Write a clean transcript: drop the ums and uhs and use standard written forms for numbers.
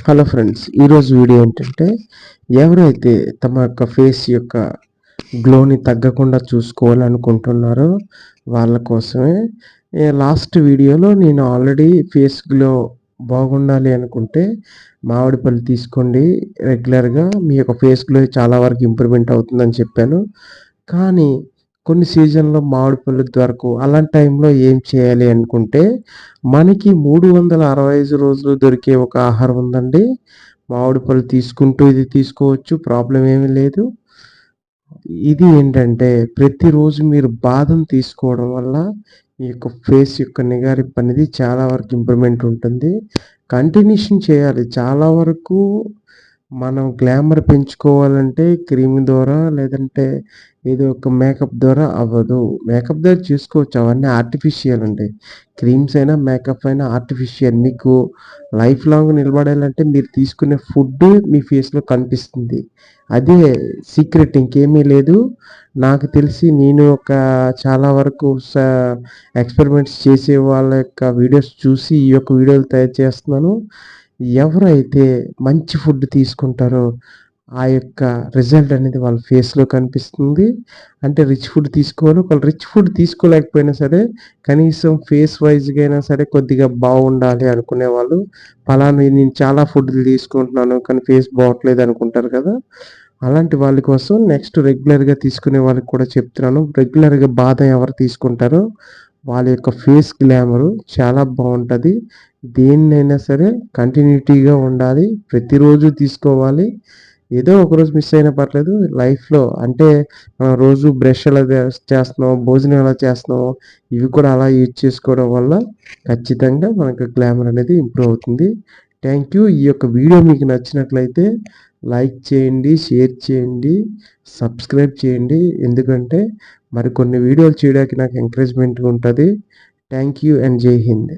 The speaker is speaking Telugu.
హలో ఫ్రెండ్స్, ఈరోజు వీడియో ఏంటంటే ఎవరైతే తమ యొక్క ఫేస్ యొక్క గ్లోని తగ్గకుండా చూసుకోవాలనుకుంటున్నారో వాళ్ళ కోసమే. లాస్ట్ వీడియోలో నేను ఆల్రెడీ ఫేస్ గ్లో బాగుండాలి అనుకుంటే మామిడి పళ్ళు తీసుకోండి, రెగ్యులర్గా మీ యొక్క ఫేస్ గ్లో చాలా వరకు ఇంప్రూవ్మెంట్ అవుతుందని చెప్పాను. కానీ కొన్ని సీజన్లో మామిడి పళ్ళు దొరకవు. అలాంటి టైంలో ఏం చేయాలి అనుకుంటే మనకి 365 రోజులు దొరికే ఒక ఆహారం ఉందండి. మామిడి పళ్ళు తీసుకుంటూ ఇది తీసుకోవచ్చు, ప్రాబ్లం ఏమీ లేదు. ఇది ఏంటంటే ప్రతిరోజు మీరు బాదం తీసుకోవడం వల్ల మీ యొక్క ఫేస్ యొక్క నిగారింపు అనేది చాలా వరకు ఇంప్రూవ్మెంట్ ఉంటుంది. కంటిన్యూషన్ చేయాలి. చాలా వరకు మనం గ్లామర్ పెంచుకోవాలంటే క్రీమ్ ద్వారా లేదంటే ఏదో ఒక మేకప్ ద్వారా అవ్వదు. మేకప్ ద్వారా చేసుకోవచ్చు, అవన్నీ ఆర్టిఫిషియల్ అండి. క్రీమ్స్ అయినా మేకప్ అయినా ఆర్టిఫిషియల్. మీకు లైఫ్ లాంగ్ నిలబడాలంటే మీరు తీసుకునే ఫుడ్ మీ ఫేస్లో కనిపిస్తుంది. అదే సీక్రెట్, ఇంకేమీ లేదు. నాకు తెలిసి నేను ఒక చాలా వరకు ఎక్స్పెరిమెంట్స్ చేసే వాళ్ళ యొక్క వీడియోస్ చూసి ఈ యొక్క వీడియోలు తయారు చేస్తున్నాను. ఎవరైతే మంచి ఫుడ్ తీసుకుంటారో ఆ యొక్క రిజల్ట్ అనేది వాళ్ళ ఫేస్లో కనిపిస్తుంది. అంటే రిచ్ ఫుడ్ తీసుకోవాలి. ఒకవేళ రిచ్ ఫుడ్ తీసుకోలేకపోయినా సరే కనీసం ఫేస్ వైజ్గా అయినా సరే కొద్దిగా బాగుండాలి అనుకునే వాళ్ళు, ఫలానా నేను చాలా ఫుడ్లు తీసుకుంటున్నాను కానీ ఫేస్ బాగోట్లేదు అనుకుంటారు కదా, అలాంటి వాళ్ళ కోసం నెక్స్ట్ రెగ్యులర్గా తీసుకునే వాళ్ళకి కూడా చెప్తున్నాను. రెగ్యులర్గా బాదం ఎవరు తీసుకుంటారో వాళ్ళ యొక్క ఫేస్ గ్లామరు చాలా బాగుంటుంది. దేన్నైనా సరే కంటిన్యూటీగా ఉండాలి, ప్రతిరోజు తీసుకోవాలి. ఏదో ఒకరోజు మిస్ అయినా పర్లేదు లైఫ్లో. అంటే మనం రోజు బ్రష్ ఎలా చేస్తున్నాం, భోజనం ఎలా చేస్తున్నాం, ఇవి కూడా అలా యూజ్ చేసుకోవడం వల్ల ఖచ్చితంగా మనకు గ్లామర్ అనేది ఇంప్రూవ్ అవుతుంది. Thank you. ఈ యొక్క వీడియో మీకు నచ్చినట్లయితే లైక్ చేయండి, షేర్ చేయండి, సబ్స్క్రైబ్ చేయండి. ఎందుకంటే మరికొన్ని వీడియోలు చేయడానికి నాకు ఎంకరేజ్మెంట్గా ఉంటుంది. థ్యాంక్ యూ అండ్ జై హింద్.